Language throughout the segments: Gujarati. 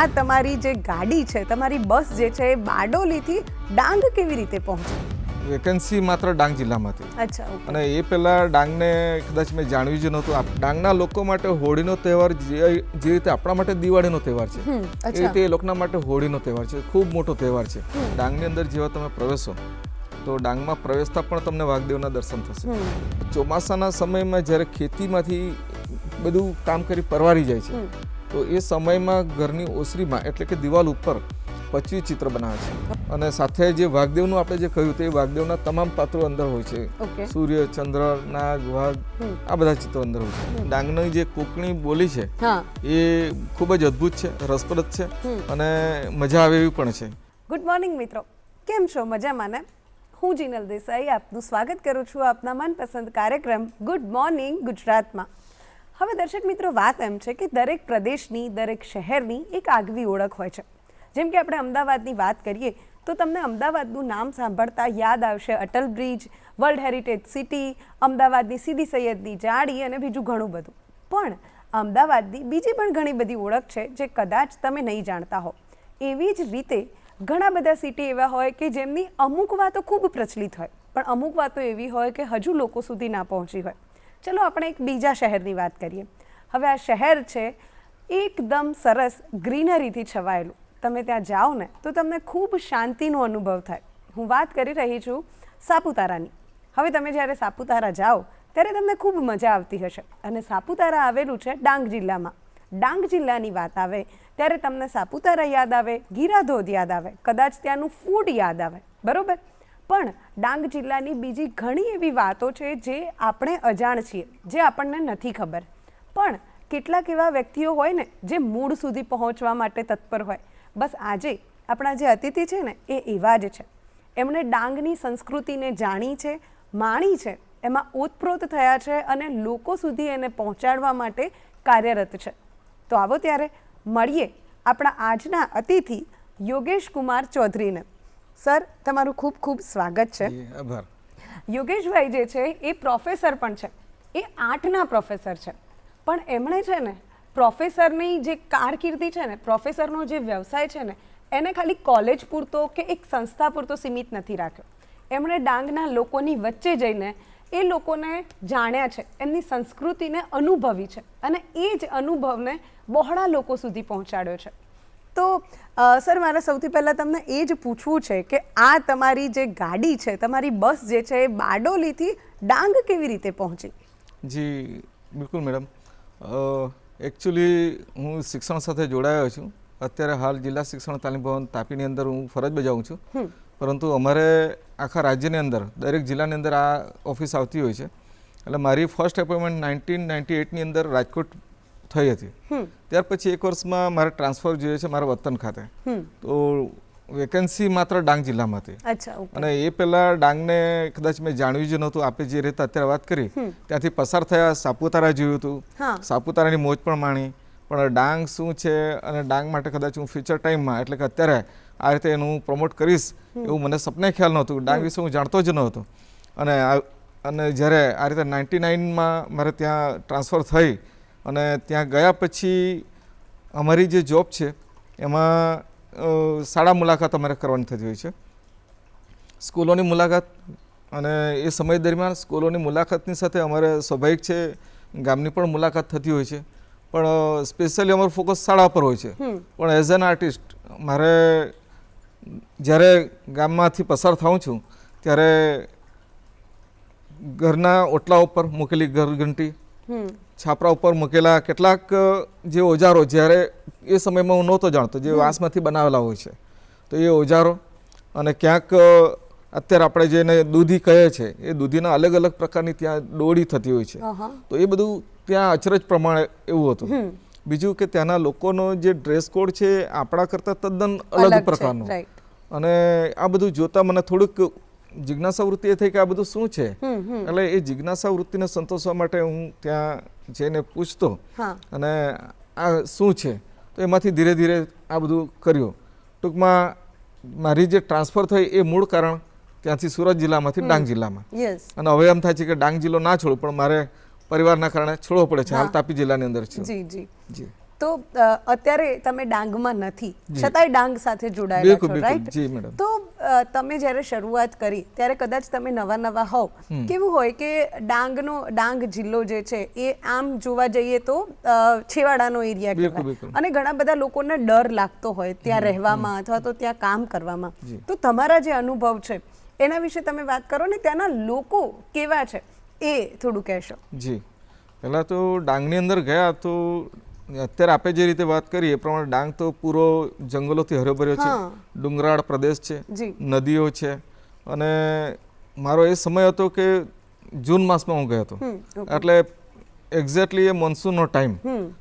આ તમારી જે ગાડી છે, તમારી બસ જે છે, એ બારડોલીથી ડાંગ કેવી રીતે પહોંચી? વેકેન્સી માત્ર ડાંગ જિલ્લામાં હતી. અચ્છા, ઓકે. અને એ પહેલાં ડાંગને કદાચ મેં જાણ્યું જ નહોતું. ડાંગના લોકો માટે હોળીનો તહેવાર જે રીતે આપણા માટે દિવાળીનો તહેવાર છે, એ રીતે એ લોકોના માટે હોળીનો તહેવાર છે. ખૂબ મોટો તહેવાર છે. ડાંગની અંદર જેવા તમે પ્રવેશો તો ડાંગમાં પ્રવેશતા પણ તમને વાઘદેવના દર્શન થશે. ચોમાસાના સમયમાં જ્યારે ખેતીમાંથી બધું કામ કરી પરવારી જાય છે, તો એ સમયમાં ઘરની ઓસરીમાં એટલે કે દિવાલ ઉપર 25 ચિત્ર બનાવે છે. અને સાથે જે વાઘદેવનું આપણે જે કહ્યું તે વાઘદેવના તમામ પાત્રો અંદર હોય છે. સૂર્ય, ચંદ્ર, નાગ, વાઘ, આ બધા ચિત્રો અંદર હોય છે. ડાંગની જે કોકણી બોલી છે એ ખૂબ જ અદ્ભુત છે, રસપ્રદ છે અને મજા આવે એવી પણ છે. ગુડ મોર્નિંગ મિત્રો, કેમ છો? મજામાં ને? હું જીનલ દેસાઈ આપનું સ્વાગત કરું છું આપના મનપસંદ કાર્યક્રમ ગુડ મોર્નિંગ ગુજરાતમાં. હવે દર્શક મિત્રો, વાત એમ છે કે દરેક પ્રદેશની, દરેક શહેરની એક આગવી ઓળખ હોય છે. જેમ કે આપણે અમદાવાદની વાત કરીએ તો તમને અમદાવાદનું નામ સાંભળતા યાદ આવશે Atal bridge, world heritage city, અમદાવાદની સીદી સૈયદની જાળી અને બીજું ઘણું બધું. પણ અમદાવાદની બીજી પણ ઘણી બધી ઓળખ છે જે કદાચ તમે નહીં જાણતા હો. એવી જ રીતે ઘણા બધા સિટી એવા હોય કે જેમની અમુક વાતો ખૂબ પ્રચલિત હોય, પણ અમુક વાતો એવી હોય કે હજુ લોકો સુધી ના પહોંચી હોય. ચલો આપણે એક બીજા શહેરની વાત કરીએ. હવે આ શહેર છે એકદમ સરસ ગ્રીનરીથી છવાયેલું. તમે ત્યાં જાઓ ને તો તમને ખૂબ શાંતિનો અનુભવ થાય. હું વાત કરી રહી છું સાપુતારાની. હવે તમે જ્યારે સાપુતારા જાઓ ત્યારે તમને ખૂબ મજા આવતી હશે. અને સાપુતારા આવેલું છે ડાંગ જિલ્લામાં. ડાંગ જિલ્લાની વાત આવે ત્યારે તમને સાપુતારા યાદ આવે, ગીરાધોધ યાદ આવે, કદાચ ત્યાંનું ફૂડ યાદ આવે, બરોબર? પણ ડાંગ જિલ્લાની બીજી ઘણી એવી વાતો છે જે આપણે અજાણ છીએ, જે આપણને નથી ખબર. પણ કેટલાક એવા વ્યક્તિઓ હોય ને જે મૂળ સુધી પહોંચવા માટે તત્પર હોય. બસ આજે આપણા જે અતિથિ છે ને એ એવા જ છે. એમણે ડાંગની સંસ્કૃતિને જાણી છે, માણી છે, એમાં ઓતપ્રોત થયા છે અને લોકો સુધી એને પહોંચાડવા માટે કાર્યરત છે. તો આવો ત્યારે મળીએ આપણા આજના અતિથિ યોગેશ કુમાર ચૌધરીને. સર, તમારું ખૂબ ખૂબ સ્વાગત છે. આભાર. યોગેશભાઈ જે છે એ પ્રોફેસર પણ છે. એ 8ના પ્રોફેસર છે. પણ એમણે છે ને પ્રોફેસરની જે કારકિર્દી છે ને, પ્રોફેસરનો જે વ્યવસાય છે ને, એને ખાલી કોલેજ પૂરતો કે એક સંસ્થા પૂરતો સીમિત નથી રાખ્યો. એમણે ડાંગના લોકોની વચ્ચે જઈને એ લોકોને જાણ્યા છે, એમની સંસ્કૃતિને અનુભવી છે અને એ જ અનુભવને બહોળા લોકો સુધી પહોંચાડ્યો છે. તો સર, મારે સૌથી પહેલાં તમને એ જ પૂછવું છે કે આ તમારી જે ગાડી છે, તમારી બસ જે છે, એ બારડોલીથી ડાંગ કેવી રીતે પહોંચી? જી બિલકુલ મેડમ. એકચ્યુઅલી હું શિક્ષણ સાથે જોડાયો છું. અત્યારે હાલ જિલ્લા શિક્ષણ તાલીમ ભવન તાપીની અંદર હું ફરજ બજાવું છું. પરંતુ અમારે આખા રાજ્યની અંદર દરેક જિલ્લાની અંદર આ ઓફિસ આવતી હોય છે. એટલે મારી ફર્સ્ટ એપોઇન્ટમેન્ટ 1998ની અંદર રાજકોટ થઈ હતી. ત્યાર પછી એક વર્ષમાં મારે ટ્રાન્સફર જોઈએ છે મારા વતન ખાતે. તો વેકેન્સી માત્ર ડાંગ જિલ્લામાં હતી. અને એ પહેલાં ડાંગને કદાચ મેં જાણ્યું જ નહોતું. આપણે જે રીતે અત્યારે વાત કરી ત્યાંથી પસાર થયા, સાપુતારા જોયું હતું, સાપુતારાની મોજ પણ માણી. પણ ડાંગ શું છે અને ડાંગ માટે કદાચ હું ફ્યુચર ટાઈમમાં એટલે કે અત્યારે આ રીતે એનું પ્રમોટ કરીશ એવું મને સપને ખ્યાલ નહોતું. ડાંગ વિશે હું જાણતો જ નહોતો. અને જ્યારે આ રીતે 99માં મારે ત્યાં ટ્રાન્સફર થઈ અને ત્યાં ગયા પછી અમારી જે જોબ છે એમાં શાળા મુલાકાત અમારે કરવાની થતી હોય છે, સ્કૂલોની મુલાકાત. અને એ સમય દરમિયાન સ્કૂલોની મુલાકાતની સાથે અમારે સ્વાભાવિક છે ગામની પણ મુલાકાત થતી હોય છે. પણ સ્પેશિયલી અમારું ફોકસ શાળા પર હોય છે. પણ એઝ એન આર્ટિસ્ટ મારે જ્યારે ગામમાંથી પસાર થાઉં છું ત્યારે ઘરના ઓટલા ઉપર મૂકેલી ઘરઘંટી, છાપરા ઉપર મૂકેલા કેટલાક જે ઓજારો, જ્યારે એ સમયમાં હું નહોતો જાણતો, જે વાંસમાંથી બનાવેલા હોય છે, તો એ ઓજારો અને ક્યાંક અત્યારે આપણે જેને દૂધી કહે છે એ દૂધીના અલગ અલગ પ્રકારની ત્યાં દોડી થતી હોય છે. તો એ બધું ત્યાં અચરજ પ્રમાણે એવું હતું. બીજું કે ત્યાંના લોકોનો જે ડ્રેસ કોડ છે આપણા કરતાં તદ્દન અલગ પ્રકારનો. અને આ બધું જોતા મને થોડુંક જિજ્ઞાસા વૃત્તિ એ થઈ કે આ બધું શું છે. એટલે એ જિજ્ઞાસા વૃત્તિને સંતોષવા માટે હું ત્યાં જઈને પૂછતો અને આ શું છે, તો એમાંથી ધીરે ધીરે આ બધું કર્યું. ટૂંકમાં મારી જે ટ્રાન્સફર થઈ એ મૂળ કારણ ત્યાંથી સુરત જિલ્લામાંથી ડાંગ જિલ્લામાં. અને હવે એમ થાય છે કે ડાંગ જિલ્લો ના છોડું, પણ મારે પરિવારના કારણે છોડવો પડે છે. હાલ તાપી જિલ્લાની અંદર છે. જી જી જી. તો અત્યારે તમે ડાંગમાં નથી, છતાંય ડાંગ સાથે જોડાયેલા છો, બિલકુલ, રાઈટ? જી મેડમ. તો તમે જ્યારે શરૂઆત કરી ત્યારે કદાચ તમે નવા હોવ, કેવું હોય કે ડાંગ જિલ્લો જે છે એ આમ જોવા જઈએ તો છેવાડાનો એરિયા બિલકુલ, કહેવાય બિલકુલ. અને ઘણા બધા લોકોને ડર લાગતો હોય ત્યાં રહેવામાં અથવા તો ત્યાં કામ કરવામાં. તો તમારા જે અનુભવ છે એના વિશે તમે વાત કરો ને, ત્યાંના લોકો કેવા છે એ થોડું કહેશો. જી, પહેલાં તો ડાંગની અંદર ગયા તો અત્યારે આપણે જે રીતે વાત કરી એ પ્રમાણે ડાંગ તો પૂરો જંગલોથી હર્યોભર્યો છે, ડુંગરાળ પ્રદેશ છે, નદીઓ છે. અને મારો એ સમય હતો કે જૂન માસમાં હું ગયો હતો, એટલે એક્ઝેક્ટલી એ મોન્સૂનનો ટાઈમ.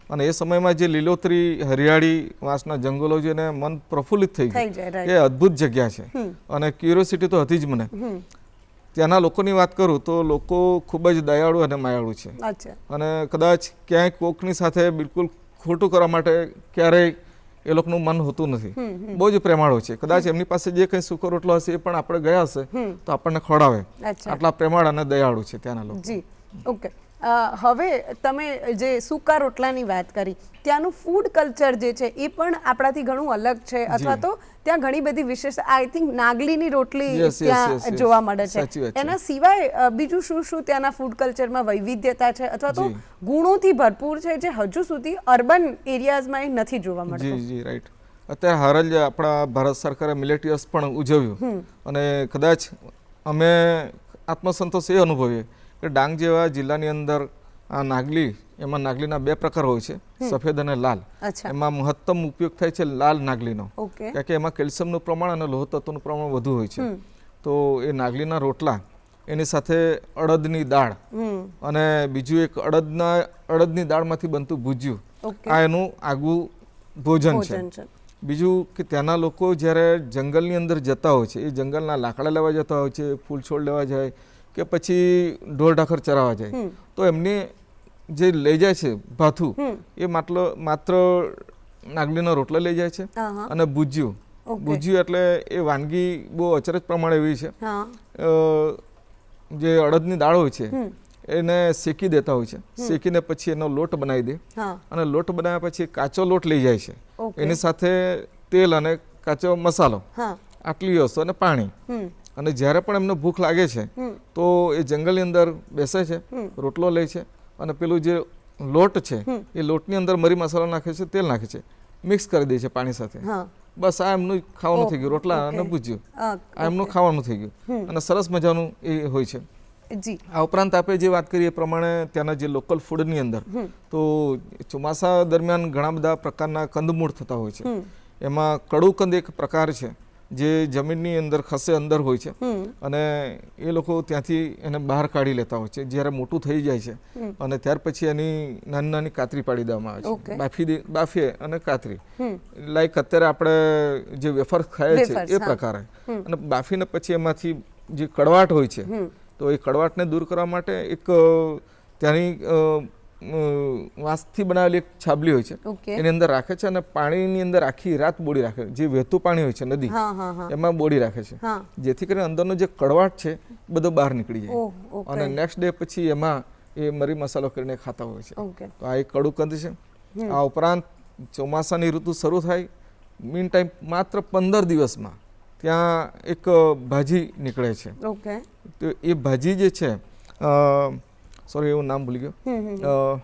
અને એ સમયમાં જે લીલોતરી હરિયાળી વાંસના જંગલો છે એને મન પ્રફુલ્લિત થઈ ગયું. એ અદ્ભુત જગ્યા છે અને ક્યુરિયોસિટી તો હતી જ મને. ત્યાંના લોકોની વાત કરું તો લોકો ખૂબ જ દયાળુ અને માયાળુ છે. અને કદાચ ક્યાંય કોકની સાથે બિલકુલ ખોટું કરવા માટે ક્યારેય એ લોકોનું મન હોતું નથી. બહુ જ પ્રેમાળો છે. કદાચ એમની પાસે જે કંઈ સૂકો રોટલો હશે એ પણ આપણે ગયા હશે તો આપણને ખવડાવે. આટલા પ્રેમાળ અને દયાળુ છે ત્યાંના લોકો. જી, ઓકે. હવે તમે જે સૂકા રોટલાની વાત કરી, ત્યાંનું ફૂડ કલ્ચર જે છે એ પણ આપણાથી ઘણું અલગ છે, અથવા તો ત્યાં ઘણી બધી વિશેષ, આઈ થિંક નાગલીની રોટલી ત્યાં જોવા મળે છે. એના સિવાય બીજું શું શું ત્યાંના ફૂડ કલ્ચરમાં વૈવિધ્યતા છે અથવા તો ગુણોથી ભરપૂર છે જે હજુ સુધી અર્બન એરિયાઝમાં એ નથી જોવા મળતું? જી જી, રાઈટ. અત્યારે હાલ જ આપણા ભારત સરકારે મિલેટિયસ પણ ઉજવ્યું અને કદાચ અમે આત્મસંતોષ એ અનુભવીએ કે ડાંગ જેવા જિલ્લાની અંદર આ નાગલી, એમાં નાગલીના બે પ્રકાર હોય છે, સફેદ અને લાલ. એમાં મહત્તમ ઉપયોગ થાય છે લાલ નાગલીનો, કારણ કે એમાં કેલ્શિયમનું પ્રમાણ અને લોહ તત્વનું પ્રમાણ વધુ હોય છે. તો એ નાગલીના રોટલા, એની સાથે અડદની દાળ અને બીજું એક અડદની દાળમાંથી બનતું ભુજ્યું, આ એનું આગવું ભોજન છે. બીજું કે ત્યાંના લોકો જ્યારે જંગલની અંદર જતા હોય છે, એ જંગલના લાકડા લેવા જતા હોય છે, ફૂલ છોડ લેવા જાય કે પછી ઢોર ઢાખર ચરાવવા જાય, તો એમને જે લઈ જાય છે ભાથું, એ માત્ર નાગલીનો રોટલો લઈ જાય છે અને ભુજ્યું. ભુજ્યું એટલે એ વાનગી બહુ અચરજ પ્રમાણે એવી છે, જે અડદની દાળ હોય છે એને શેકી દેતા હોય છે. શેકીને પછી એનો લોટ બનાવી દે અને લોટ બનાવ્યા પછી કાચો લોટ લઈ જાય છે, એની સાથે તેલ અને કાચો મસાલો, આટલી વસ્તુ અને પાણી. અને જ્યારે પણ એમને ભૂખ લાગે છે તો એ જંગલની અંદર બેસે છે, રોટલો લે છે અને પેલું જે લોટ છે એ લોટની અંદર મરી મસાલો નાખે છે, તેલ નાખે છે, મિક્સ કરી દે છે પાણી સાથે. બસ આ એમનું ખાવાનું થઈ ગયું, રોટલા અને ભૂજ્યું, આ એમનું ખાવાનું થઈ ગયું અને સરસ મજાનું એ હોય છે. આ ઉપરાંત આપણે જે વાત કરીએ એ પ્રમાણે ત્યાંના જે લોકલ ફૂડની અંદર તો ચોમાસા દરમિયાન ઘણા બધા પ્રકારના કંદમૂળ થતા હોય છે. એમાં કડુકંદ એક પ્રકાર છે જે જમીનની અંદર ખસે અંદર હોય છે અને એ લોકો ત્યાંથી એને બહાર કાઢી લેતા હોય છે. જ્યારે મોટું થઈ જાય છે અને ત્યાર પછી એની નાની નાની કાતરી પાડી દેવામાં આવે છે, બાફીએ અને કાતરી, લાઈક અત્યારે આપણે જે વેફર ખાય છે એ પ્રકારે. અને બાફીને પછી એમાંથી જે કડવાટ હોય છે તો એ કડવાટને દૂર કરવા માટે એક ત્યાંની વાંસથી બનાવેલી એક છાબલી હોય છે, એની અંદર રાખે છે અને પાણીની અંદર આખી રાત બોળી રાખે, જે વહેતું પાણી હોય છે નદી એમાં બોળી રાખે છે, જેથી કરીને અંદરનો જે કડવાટ છે બધો બહાર નીકળી જાય અને નેક્સ્ટ ડે પછી એમાં એ મરી મસાલો કરીને ખાતા હોય છે. તો આ એક કડુકંદ છે. આ ઉપરાંત ચોમાસાની ઋતુ શરૂ થાય મીન ટાઈમ માત્ર 15 દિવસમાં ત્યાં એક ભાજી નીકળે છે. તો એ ભાજી જે છે, સોરી એવું નામ ભૂલી ગયો,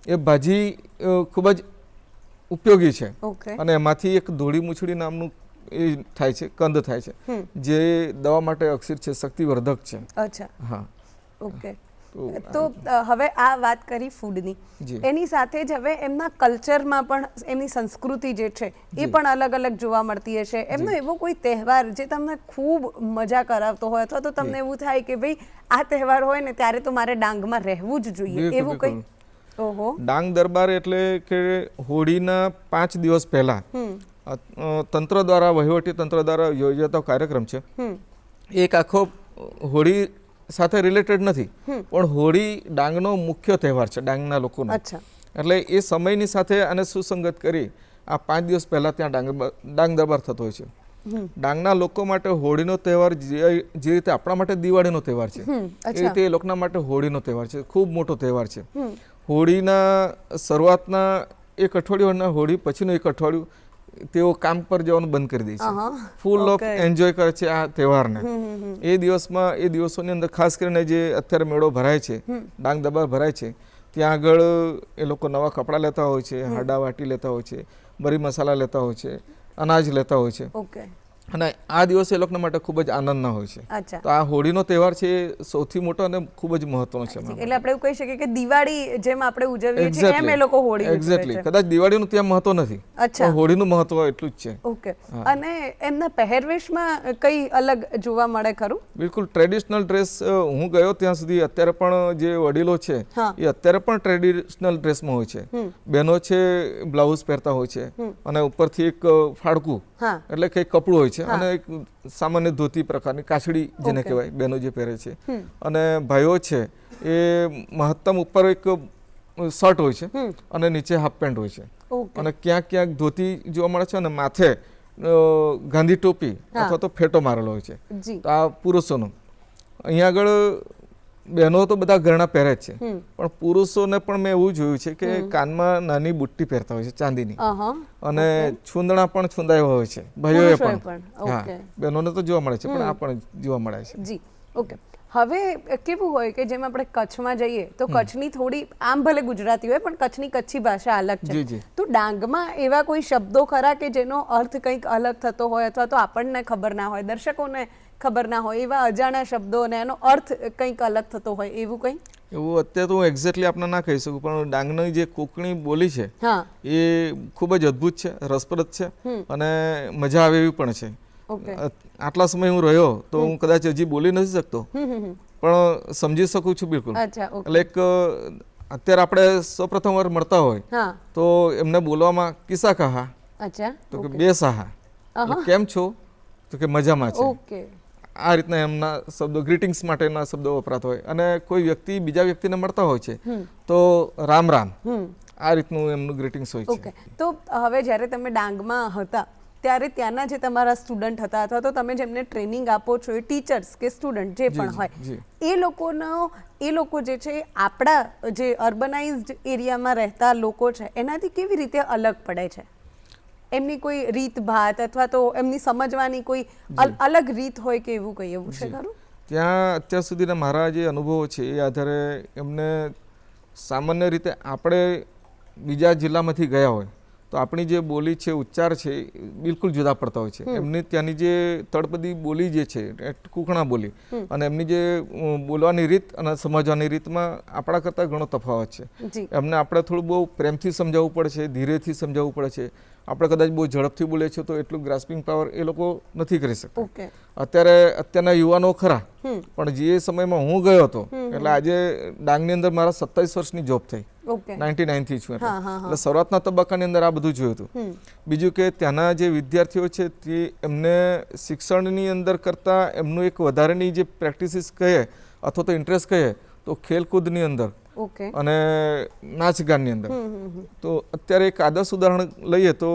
એ ભાજી ખૂબ જ ઉપયોગી છે અને એમાંથી એક ધોળી મૂછડી નામનું એ થાય છે, કંદ થાય છે, જે દવા માટે અક્ષીર છે, શક્તિવર્ધક છે. હા, ઓકે. તો હવે આ વાત કરી ફૂડની, એની સાથે જ હવે એમના કલ્ચરમાં પણ એમની સંસ્કૃતિ જે છે એ પણ અલગ અલગ જોવા મળતી હશે. એમનો એવો કોઈ તહેવાર જે તમને ખૂબ મજા કરાવતો હોય અથવા તો તમને એવું થાય કે ભાઈ આ તહેવાર હોય ને ત્યારે તો મારે ડાંગમાં રહેવું જ જોઈએ, એવું કંઈ? ઓહો. ડાંગ દરબાર એટલે કે હોળીના 5 દિવસ પહેલા તંત્ર દ્વારા, વહીવટી તંત્ર દ્વારા યોજાતો કાર્યક્રમ છે. એક આખો હોળી સાથે રિલેટેડ નથી, પણ હોળી ડાંગનો મુખ્ય તહેવાર છે ડાંગના લોકોનો. એટલે એ સમયની સાથે આને સુસંગત કરી આ 5 દિવસ પહેલા ત્યાં ડાંગ દરબાર થતો હોય છે. ડાંગના લોકો માટે હોળીનો તહેવાર જે રીતે આપણા માટે દિવાળીનો તહેવાર છે એ રીતે એ લોકોના માટે હોળીનો તહેવાર છે, ખૂબ મોટો તહેવાર છે. હોળીના શરૂઆતના એક અઠવાડિયું અને હોળી પછીનું એક અઠવાડિયું તેઓ કામ પર જવાનું બંધ કરી દે છે, ફૂલ ઓફ એન્જોય કરે છે આ તહેવારને. એ દિવસોની અંદર ખાસ કરીને જે અત્યારે મેળો ભરાય છે, ડાંગ દરબાર ભરાય છે, ત્યાં આગળ એ લોકો નવા કપડાં લેતા હોય છે, હાડા વાટી લેતા હોય છે, મરી મસાલા લેતા હોય છે, અનાજ લેતા હોય છે, અને આ દિવસે એ લોકોના માટે ખૂબ જ આનંદના હોય છે. તો આ હોળીનો તહેવાર છે એ સૌથી મોટો અને ખૂબ જ મહત્વનો છે. એટલે આપણે એવું કહી શકીએ કે દિવાળી જેમ આપણે ઉજવીએ છીએ એમ એ લોકો હોળી ઉજવે છે. એક્ઝેક્ટલી. કદાચ દિવાળીનું ત્યાં મહત્વ નથી, પણ હોળીનું મહત્વ એટલું જ છે. ઓકે. અને એમના પહેરવેશમાં કઈ અલગ જોવા મળે ખરું? બિલકુલ ટ્રેડિશનલ ડ્રેસ. હું ગયો ત્યાં સુધી અત્યારે પણ જે વડીલો છે એ અત્યારે પણ ટ્રેડિશનલ ડ્રેસમાં હોય છે. બહેનો છે બ્લાઉઝ પહેરતા હોય છે અને ઉપરથી એક ફાડકું એટલે કે કપડું હોય છે અને એક સામાન્ય ધોતી પ્રકારની કાછડી જેને કહેવાય બહેનો જે પહેરે છે, અને ભાઈઓ છે એ મહત્તમ ઉપર એક શર્ટ હોય છે અને નીચે હાફ પેન્ટ હોય છે, અને ક્યાંક ક્યાંક ધોતી જોવા મળે છે અને માથે ગાંધી ટોપી અથવા તો ફેટો મારેલો હોય છે. તો આ પુરુષોનું. અહીંયા આગળ બહેનો તો બધા ઘરેણા પહેરે જ છે, પણ પુરુષોને પણ મેં એવું જોયું છે કે કાનમાં નાની બુટ્ટી પહેરતા હોય છે ચાંદીની, અને છૂંદણા પણ છૂંદાયા હોય છે ભાઈઓએ પણ. હા, બહેનોને તો જોવા મળે છે, પણ આ પણ જોવા મળે છે. જી, ઓકે. હવે કેવું હોય કે જેમ આપણે કચ્છમાં જઈએ તો કચ્છની થોડી, આમ ભલે ગુજરાતી હોય પણ કચ્છની કચ્છી ભાષા અલગ છે, તો ડાંગમાં એવા કોઈ શબ્દો ખરા કે જેનો અર્થ કંઈક અલગ થતો હોય અથવા તો આપણને ખબર ના હોય, દર્શકોને ખબર ના હોય, એવા અજાણ્યા શબ્દો અને એનો અર્થ કંઈક અલગ થતો હોય એવું કંઈ? એવું અત્યારે તો હું એક્ઝેક્ટલી આપણે ના કહી શકું, પણ ડાંગની જે કોકણી બોલી છે એ ખૂબ જ અદ્ભુત છે, રસપ્રદ છે અને મજા આવે એવી પણ છે. આટલા સમય હું રહ્યો તો હું કદાચ હજી બોલી નથી શકતો, પણ સમજી શકું છું બિલકુલ. એટલે એક અત્યારે આપણે સૌપ્રથમ વાર મળતા હોય તો એમને બોલવામાં કિસ્સા કહા, તો કે બે સાહા, કેમ છો તો કે મજામાં છે. આ રીતના એમના શબ્દો, ગ્રીટિંગ્સ માટેના શબ્દો વપરાતા હોય. અને કોઈ વ્યક્તિ બીજા વ્યક્તિને મળતા હોય છે તો રામ રામ, આ રીતનું એમનું ગ્રીટિંગ્સ હોય છે. તો હવે જ્યારે તમે ડાંગમાં હતા ત્યારે ત્યાંના જે તમારા સ્ટુડન્ટ હતા અથવા તો તમે જેમને ટ્રેનિંગ આપો છો એ ટીચર્સ કે સ્ટુડન્ટ જે પણ હોય, એ લોકો જે છે આપણા જે અર્બનાઇઝ્ડ એરિયામાં રહેતા લોકો છે એનાથી કેવી રીતે અલગ પડે છે? એમની કોઈ રીત ભાત અથવા તો એમની સમજવાની કોઈ અલગ રીત હોય કે એવું કંઈ એવું છે ખરું? ત્યાં અત્યાર સુધીના મારા જે અનુભવો છે એ આધારે એમને સામાન્ય રીતે આપણે બીજા જિલ્લામાંથી ગયા હોય તો આપણી જે બોલી છે, ઉચ્ચાર છે, બિલકુલ જુદા પડતા હોય છે. એમની ત્યાંની જે તળપદી બોલી જે છે, કુકણા બોલી, અને એમની જે બોલવાની રીત અને સમજવાની રીતમાં આપણા કરતાં ઘણો તફાવત છે. એમને આપણે થોડું બહુ પ્રેમથી સમજાવવું પડે છે, ધીરેથી સમજાવવું પડે છે. આપણે કદાચ બહુ ઝડપથી બોલીએ છીએ તો એટલું ગ્રાસ્પિંગ પાવર એ લોકો નથી કરી શકતા. અત્યારના યુવાનો ખરા, પણ જે સમયમાં હું ગયો હતો, એટલે આજે ડાંગની અંદર મારા 27 વર્ષની જોબ થઈ, 99 થી છું, એટલે શરૂઆતના તબક્કાની અંદર આ બધું જોયું હતું. બીજું કે ત્યાંના જે વિદ્યાર્થીઓ છે તે એમને શિક્ષણની અંદર કરતાં એમનું એક વધારેની જે પ્રેક્ટિસિસ કહે અથવા તો ઇન્ટરેસ્ટ કહે તો ખેલકૂદની અંદર અને નાચગાનની અંદર. તો અત્યારે એક આદર્શ ઉદાહરણ લઈએ તો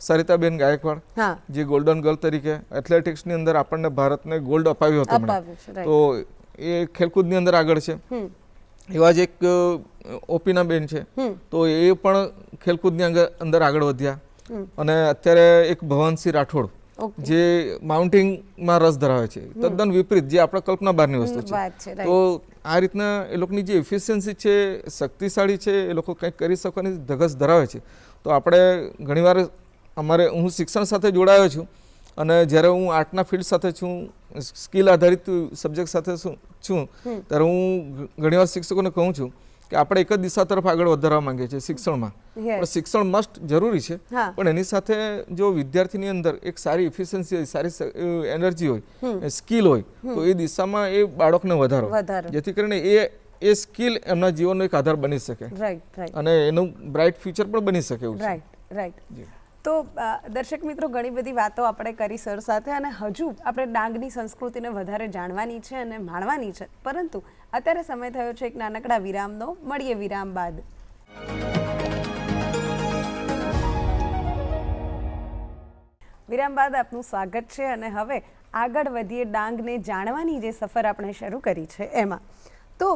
સરિતાબેન ગાયકવાડ જે ગોલ્ડન ગર્લ તરીકે એથ્લેટિક્સની અંદર આપણને ભારતને ગોલ્ડ અપાવ્યો હતો, તો એ ખેલકૂદની અંદર આગળ છે. એવા જ એક ઓપીના બેન છે, તો એ પણ ખેલકૂદની અંદર આગળ વધ્યા. અને અત્યારે એક ભવનસિંહ રાઠોડ જે માઉન્ટેનમાં રસ ધરાવે છે, તદ્દન વિપરીત, જે આપણે કલ્પના બહારની વસ્તુ છે. તો આ રીતના એ લોકોની જે એફિશિયન્સી છે, શક્તિશાળી છે, એ લોકો કંઈક કરી શકવાની ધગશ ધરાવે છે. તો આપણે ઘણીવાર હું શિક્ષણ સાથે જોડાયો છું, અને જ્યારે હું આર્ટના ફિલ્ડ સાથે છું, સ્કિલ આધારિત સબ્જેક્ટ સાથે છું, ત્યારે હું ઘણીવાર શિક્ષકોને કહું છું કે આપણે એક જ દિશા તરફ આગળ વધારવા માંગીએ છીએ શિક્ષણમાં. પણ શિક્ષણ મસ્ટ જરૂરી છે, પણ એની સાથે જો વિદ્યાર્થીની અંદર એક સારી એફિશિયન્સી હોય, સારી એનર્જી હોય, સ્કિલ હોય, તો એ દિશામાં એ બાળકને વધારો, જેથી કરીને એ સ્કિલ એમના જીવનનો એક આધાર બની શકે અને એનું બ્રાઇટ ફ્યુચર પણ બની શકે એવું છે. રાઈટ. તો દર્શક મિત્રો, ઘણી બધી વાતો આપણે કરી સર સાથે, અને હજુ આપણે ડાંગની સંસ્કૃતિને વધારે જાણવાની છે અને માણવાની છે, પરંતુ અત્યારે સમય થયો છે એક નાનકડા વિરામનો. મળીએ વિરામ બાદ. વિરામ બાદ આપનું સ્વાગત છે, અને હવે આગળ વધીએ ડાંગને જાણવાની જે સફર આપણે શરૂ કરી છે એમાં. તો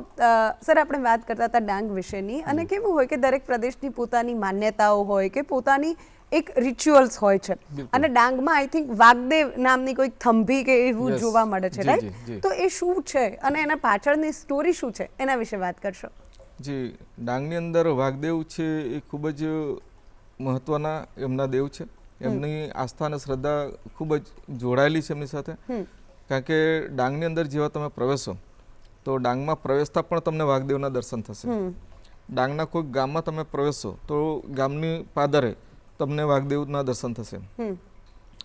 સર આપણે વાત કરતા હતા ડાંગ વિશેની અને કેવું હોય કે દરેક પ્રદેશની પોતાની માન્યતાઓ હોય કે પોતાની એક રિચ્યુઅલ્સ હોય છે અને ડાંગમાં આઈ થિંક વાગદેવ નામની કોઈ થંભી કે એવું Yes. જોવા મળે છે જી, રાઈટ જી. તો એ શું છે અને એના પાછળની સ્ટોરી શું છે એના વિશે વાત કરશો. જી, ડાંગની અંદર વાઘદેવ છે એ ખૂબ જ મહત્વના એમના દેવ છે. એમની આસ્થા અને શ્રદ્ધા ખૂબ જ જોડાયેલી છે એમની સાથે. કારણ કે ડાંગની અંદર જેવા તમે પ્રવેશો તો ડાંગમાં પ્રવેશતા પણ તમને વાઘદેવના દર્શન થશે. ડાંગના કોઈ ગામમાં તમે પ્રવેશો તો ગામની પાદરે તમને વાઘદેવના દર્શન થશે.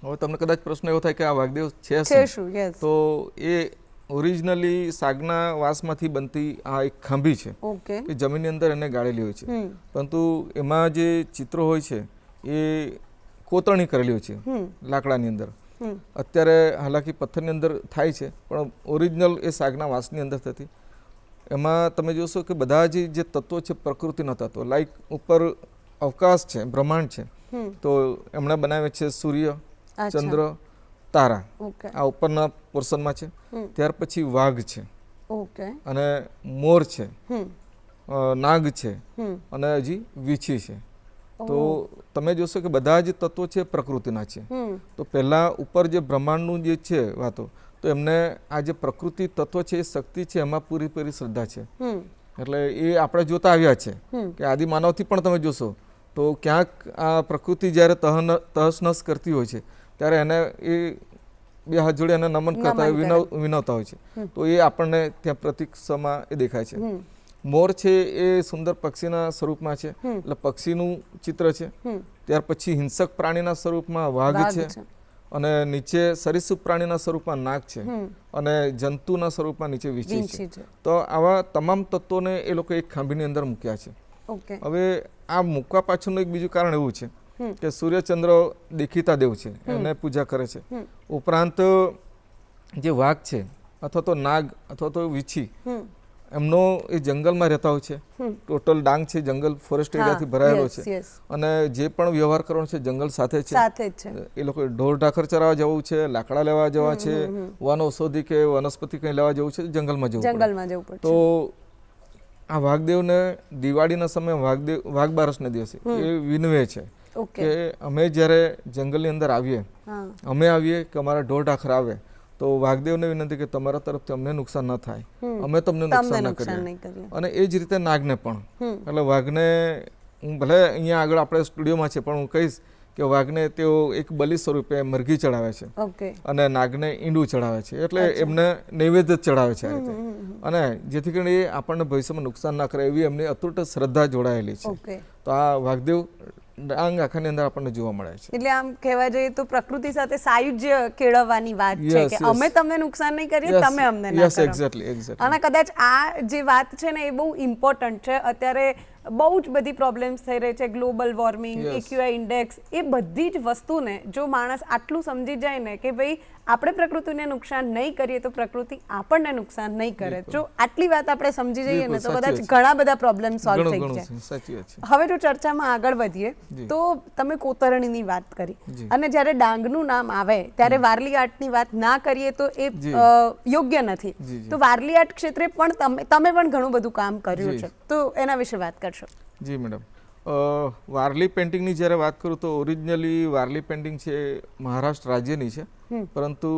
હવે તમને કદાચ પ્રશ્ન એવો થાય કે આ વાઘદેવ છે છે શું? શું? યસ. તો એ ઓરિજિનલી સાગના વાંસમાંથી બનતી આ એક ખાંભી છે ઓકે. કે જમીનની અંદર એને ગાળેલી હોય છે. પરંતુ એમાં જે ચિત્રો હોય છે એ કોતરણી કરેલી હોય છે લાકડાની અંદર. અત્યારે હાલાકી પથ્થરની અંદર થાય છે પણ ઓરિજિનલ એ સાગના વાંસની અંદર થતી. એમાં તમે જોશો કે બધા જે તત્વો છે પ્રકૃતિના તત્વો લાઈક ઉપર અવકાશ છે બ્રહ્માંડ છે તો એમણે બનાવે છે સૂર્ય ચંદ્ર તારા ઓકે. આ ઉપરના પોર્શનમાં છે. ત્યાર પછી વાઘ છે ઓકે. અને મોર છે નાગ છે અને હજી વીછી છે. તો તમે જોશો કે બધા જ તત્વો છે પ્રકૃતિના છે. તો પહેલા ઉપર જે બ્રહ્માંડનું જે છે વાતો તો એમને આ જે પ્રકૃતિ તત્વો છે એ શક્તિ છે એમાં પૂરેપૂરી શ્રદ્ધા છે. એટલે એ આપણે જોતા આવ્યા છે કે આદિ માનવથી પણ તમે જોશો તો ક્યાંક આ પ્રકૃતિ જ્યારે તહસ કરતી હોય છે ત્યારે એને એ બે હાથ જોડે એને નમન કરતા હોય વિનવતા હોય છે. તો એ આપણને ત્યાં પ્રતીક્ષામાં એ દેખાય છે. મોર છે એ સુંદર પક્ષીના સ્વરૂપમાં છે એટલે પક્ષીનું ચિત્ર છે. ત્યાર પછી હિંસક પ્રાણીના સ્વરૂપમાં વાઘ છે અને નીચે સરીસૃપ પ્રાણીના સ્વરૂપમાં નાગ છે અને જંતુના સ્વરૂપમાં નીચે વીંછી છે. તો આવા તમામ તત્વોને એ લોકો એક ખાંભીની અંદર મૂક્યા છે. હવે આ મૂકવા પાછળનું એક બીજું કારણ એવું છે કે સૂર્યચંદ્ર દેખીતા દેવ છે એને પૂજા કરે છે. ઉપરાંત જે વાઘ છે અથવા તો નાગ અથવા તો વીંછી એમનો એ જંગલમાં રહેતા હોય છે. ટોટલ ડાંગ છે જંગલ ફોરેસ્ટ એરિયાથી ભરાયેલો છે અને જે પણ વ્યવહાર કરવાનો છે જંગલ સાથે છે. એ લોકો ઢોર ઢાખર ચરાવવા જવું છે, લાકડા લેવા જવા છે, વન ઔષધિ કે વનસ્પતિ કંઈ લેવા જવું છે, જંગલમાં જવું પડે. તો આ વાઘદેવને દિવાળીના સમયે વાઘ બારસના દિવસે એ વિનવે છે કે અમે જ્યારે જંગલની અંદર આવીએ કે અમારા ઢોર ઢાખર આવે તો વાઘદેવને વિનંતી કે તમારા તરફથી અમને નુકસાન ન થાય, અમે તમને નુકસાન ન કરીએ. અને એ જ રીતે નાગને પણ એટલે વાઘને હું ભલે અહીંયા આગળ આપણે સ્ટુડિયોમાં છે પણ હું કહીશ કે વાઘને તેઓ એક બલિ સ્વરૂપે મરઘી ચડાવે છે અને નાગને ઈંડું ચડાવે છે એટલે એમને નૈવેદ્ય ચડાવે છે આ રીતે. અને જેથી કરીને એ આપણને ભવિષ્યમાં નુકસાન ના કરે એવી એમની અતૂટ શ્રદ્ધા જોડાયેલી છે. તો આ વાઘદેવ ડાંગ આખાની અંદર આપણને જોવા મળે છે. એટલે આમ કહેવા જઈએ તો પ્રકૃતિ સાથે સાયુજ્ય કેળવવાની વાત છે કે અમે તમને નુકસાન નહીં કરીએ, તમે અમને ના કરો. એક્ઝેક્ટલી. અને કદાચ આ જે વાત છે ને એ બહુ ઇમ્પોર્ટન્ટ છે. અત્યારે બહુ જ બધી પ્રોબ્લેમ્સ થઈ રહી છે, ગ્લોબલ વોર્મિંગ, એક્યુઆઈ ઇન્ડેક્સ, એ બધી જ વસ્તુને જો માણસ આટલું સમજી જાય ને કે ભાઈ આપણે પ્રકૃતિને નુકસાન નહીં કરીએ તો પ્રકૃતિ આપણને નુકસાન નહીં કરે, જો આટલી વાત આપણે સમજી જઈએ ને તો કદાચ ઘણા બધા પ્રોબ્લેમ સોલ્વ થઈ જાય. હવે જો ચર્ચામાં આગળ વધીએ તો તમે કોતરણીની વાત કરી અને જ્યારે ડાંગનું નામ આવે ત્યારે વારલી આર્ટની વાત ના કરીએ તો એ યોગ્ય નથી. તો વારલી આર્ટ ક્ષેત્રે પણ તમે પણ ઘણું બધું કામ કર્યું છે, તો એના વિશે વાત કરશો. જી મેડમ, વારલી પેઇન્ટિંગની જ્યારે વાત કરું તો ઓરિજિનલી વારલી પેઇન્ટિંગ છે મહારાષ્ટ્ર રાજ્યની છે, પરંતુ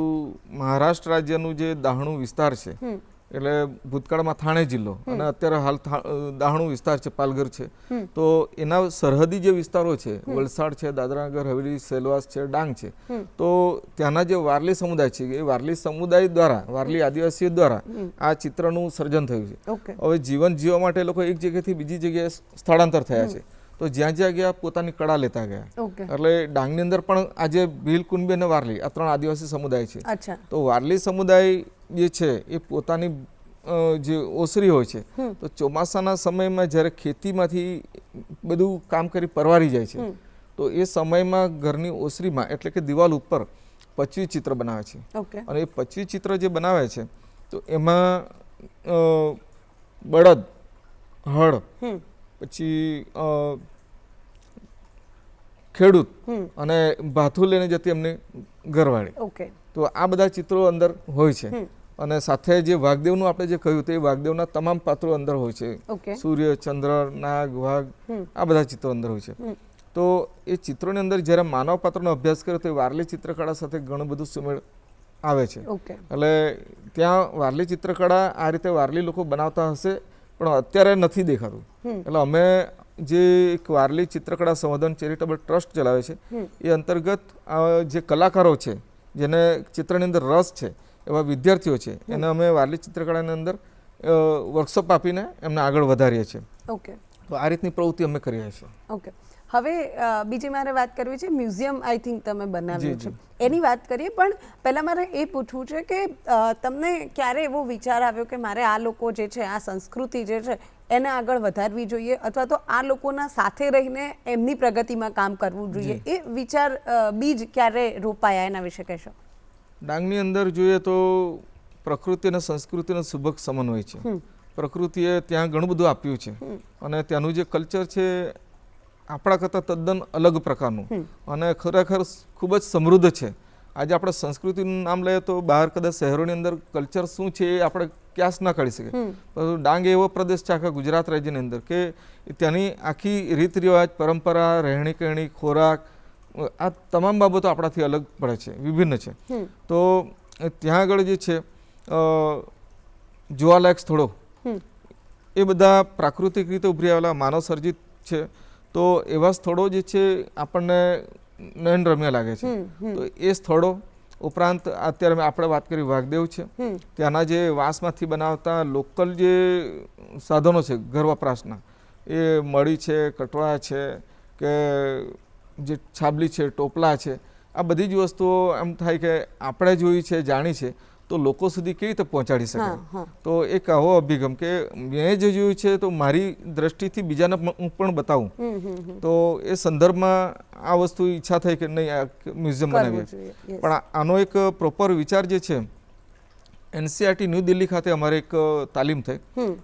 મહારાષ્ટ્ર રાજ્યનું જે દાહણુ વિસ્તાર છે એટલે ભૂતકાળમાં થાણે જિલ્લો અને અત્યારે હાલ દાહણુ વિસ્તાર છે પાલઘર છે, તો એના સરહદી જે વિસ્તારો છે વલસાડ છે, દાદરાનગર હવેલી, સેલવાસ છે, ડાંગ છે, તો ત્યાંના જે વારલી સમુદાય છે એ વારલી સમુદાય દ્વારા, વારલી આદિવાસીઓ દ્વારા આ ચિત્રનું સર્જન થયું છે. હવે જીવન જીવવા માટે એ લોકો એક જગ્યાએથી બીજી જગ્યાએ સ્થળાંતર થયા છે, તો જ્યાં જ્યાં ગયા પોતાની કળા લેતા ગયા. એટલે ડાંગની અંદર પણ આજે ભીલ, કુનબી અને વારલી આ ત્રણ આદિવાસી સમુદાય છે. તો વારલી સમુદાય જે છે એ પોતાની જે ઓસરી હોય છે તો ચોમાસાના સમયમાં જ્યારે ખેતીમાંથી બધું કામ કરી પરવારી જાય છે તો એ સમયમાં ઘરની ઓસરીમાં એટલે કે દિવાલ ઉપર પચવી ચિત્ર બનાવે છે. અને એ પચવી ચિત્ર જે બનાવે છે તો એમાં બળદ, હળ, પછી ખેડૂત અને ભાથું લઈને જતી એમની ઘરવાળી, તો આ બધા ચિત્રો અંદર હોય છે. અને સાથે જે વાઘદેવનું આપણે જે કહ્યું તે વાઘદેવના તમામ પાત્રો અંદર હોય છે. ઓકે. સૂર્ય, ચંદ્ર, નાગ, વાઘ આ બધા ચિત્રો અંદર હોય છે. તો એ ચિત્રોની અંદર જ્યારે માનવ પાત્રનો અભ્યાસ કર્યો તો વારલી ચિત્રકળા સાથે ઘણું બધું સુમેળ આવે છે. ઓકે. એટલે ત્યાં વારલી ચિત્રકળા આ રીતે વારલી લોકો બનાવતા હશે પણ અત્યારે નથી દેખાતું. એટલે અમે જે એક વારલી ચિત્રકળા સંવર્ધન ચેરિટેબલ ટ્રસ્ટ ચલાવે છે એ અંતર્ગત જે કલાકારો છે જેને ચિત્રની અંદર રસ છે એવા વિદ્યાર્થીઓ છે એને અમે વારલી ચિત્રકળાની અંદર વર્કશોપ આપીને એમને આગળ વધારીએ છીએ. ઓકે. તો આ રીતની પ્રવૃત્તિ અમે કરીએ છીએ. ઓકે. હવે બીજી મારે વાત કરવી છે મ્યુઝિયમ આઈ થિંક તમે બનાવ્યું છે એની વાત કરીએ પણ પહેલાં મારે એ પૂછવું છે કે તમને ક્યારે એવો વિચાર આવ્યો કે મારે આ લોકો જે છે આ સંસ્કૃતિ જે છે એને આગળ વધારવી જોઈએ અથવા તો આ લોકોના સાથે રહીને એમની પ્રગતિમાં કામ કરવું જોઈએ, એ વિચાર બીજ ક્યારે રોપાયા એના વિશે કહેશો? ડાંગની અંદર જોઈએ તો પ્રકૃતિ અને સંસ્કૃતિનો સુભગ સમન્વય છે. પ્રકૃતિએ ત્યાં ઘણું બધું આપ્યું છે અને ત્યાંનું જે કલ્ચર છે આપણા કરતાં તદ્દન અલગ પ્રકારનું અને ખરેખર ખૂબ જ સમૃદ્ધ છે. આજે આપણે સંસ્કૃતિનું નામ લઈએ તો બહાર કદાચ શહેરોની અંદર કલ્ચર શું છે એ આપણે ક્યાસ ના કાઢી શકીએ, પરંતુ ડાંગ એવો પ્રદેશ છે આખા ગુજરાત રાજ્યની અંદર કે ત્યાંની આખી રીત રિવાજ, પરંપરા, રહેણી કહેણી, ખોરાક આ તમામ બાબતો આપણાથી અલગ પડે છે, વિભિન્ન છે. તો ત્યાં આગળ જે છે જોવાલાયક સ્થળો એ બધા પ્રાકૃતિક રીતે ઉભરી આવેલા માનવ સર્જિત છે. તો એવા સ્થળો જે છે આપણને નયનરમ્ય લાગે છે. તો એ સ્થળો ઉપરાંત અત્યારે આપણે વાત કરી વાઘદેવ છે, ત્યાંના જે વાંસમાંથી બનાવતા લોકલ જે સાધનો છે ઘર વપરાશના, એ મળી છે, કટવા છે કે જે છાબલી છે, ટોપલા છે, આ બધી જ વસ્તુઓ એમ થાય કે આપણે જોઈ છે, જાણી છે તો લોકો સુધી કેવી રીતે પહોંચાડી શકે. તો એક આવો અભિગમ કે મેં જે જોયું છે તો મારી દ્રષ્ટિથી બીજાને હું પણ બતાવું, તો એ સંદર્ભમાં આ વસ્તુ ઈચ્છા થઈ કે નહીં આ મ્યુઝિયમ બનાવીએ. પણ આનો એક પ્રોપર વિચાર જે છે NCERT ન્યૂ દિલ્હી ખાતે અમારે એક તાલીમ થઈ.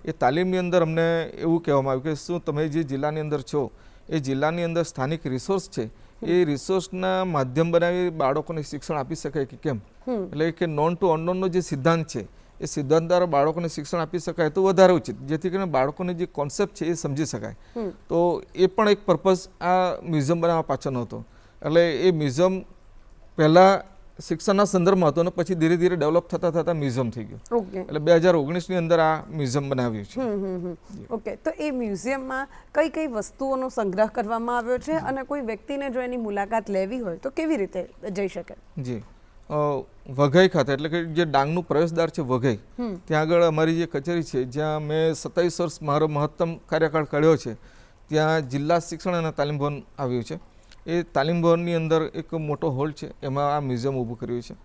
એ તાલીમની અંદર અમને એવું કહેવામાં આવ્યું કે શું તમે જે જિલ્લાની અંદર છો એ જિલ્લાની અંદર સ્થાનિક રિસોર્સ છે એ રિસોર્સના માધ્યમ બનાવી બાળકોને શિક્ષણ આપી શકાય કે કેમ. એટલે કે નોન ટુ અનનોનનો જે સિદ્ધાંત છે એ સિદ્ધાંત દ્વારા બાળકોને શિક્ષણ આપી શકાય તો વધારે ઉચિત, જેથી કરીને બાળકોને જે કોન્સેપ્ટ છે એ સમજી શકાય. તો એ પણ એક પર્પઝ આ મ્યુઝિયમ બનાવવા પાછળનો હતો. એટલે એ મ્યુઝિયમ પહેલાં શિક્ષણના સંદર્ભમાં હતો અને પછી ધીરે ધીરે ડેવલપ થતાં થતાં મ્યુઝિયમ થઈ ગયું. એટલે 2019ની અંદર આ મ્યુઝિયમ બનાવ્યું છે. ઓકે. તો એ મ્યુઝિયમમાં કઈ કઈ વસ્તુઓનો સંગ્રહ કરવામાં આવ્યો છે અને કોઈ વ્યક્તિને જો એની મુલાકાત લેવી હોય તો કેવી રીતે જઈ શકે? જી, વઘઈ ખાતે એટલે કે જે ડાંગનું પ્રવેશદ્વાર છે વઘઈ, ત્યાં આગળ અમારી જે કચેરી છે જ્યાં મેં 27 વર્ષ મારો મહત્તમ કાર્યકાળ કાઢ્યો છે, ત્યાં જિલ્લા શિક્ષણ અને તાલીમ ભવન આવ્યું છે. એ તાલીમ ભવનની અંદર એક મોટો હોલ છે, એમાં આ મ્યુઝિયમ ઊભું કર્યું છે.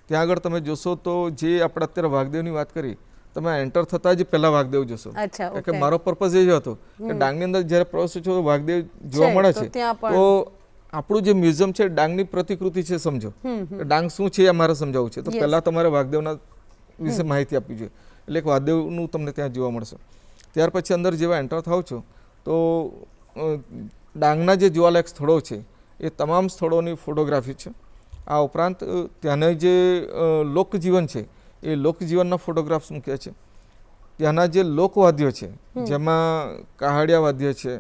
ત્યાં આગળ તમે જોશો તો જે આપણે અત્યારે વાઘદેવની વાત કરી, તમે એન્ટર થતાં જ પહેલાં વાઘદેવ જોશો. કે મારો પર્પઝ એ જ હતો કે ડાંગની અંદર જ્યારે પ્રવેશો છો વાઘદેવ જોવા મળે છે, તો આપણું જે મ્યુઝિયમ છે ડાંગની પ્રતિકૃતિ છે, સમજો ડાંગ શું છે એ મારે સમજાવવું છે તો પહેલાં તમારે વાઘદેવના વિશે માહિતી આપવી જોઈએ. એટલે એક વાઘદેવનું તમને ત્યાં જોવા મળશે. ત્યાર પછી અંદર જેવા એન્ટર થાવ છો તો ડાંગના જે જોવાલાયક સ્થળો છે એ તમામ સ્થળોની ફોટોગ્રાફી છે. આ ઉપરાંત ત્યાંના જે લોકજીવન છે એ લોકજીવનના ફોટોગ્રાફ્સ મૂક્યા છે. ત્યાંના જે લોકવાદ્યો છે જેમાં કહાડિયા વાદ્ય છે,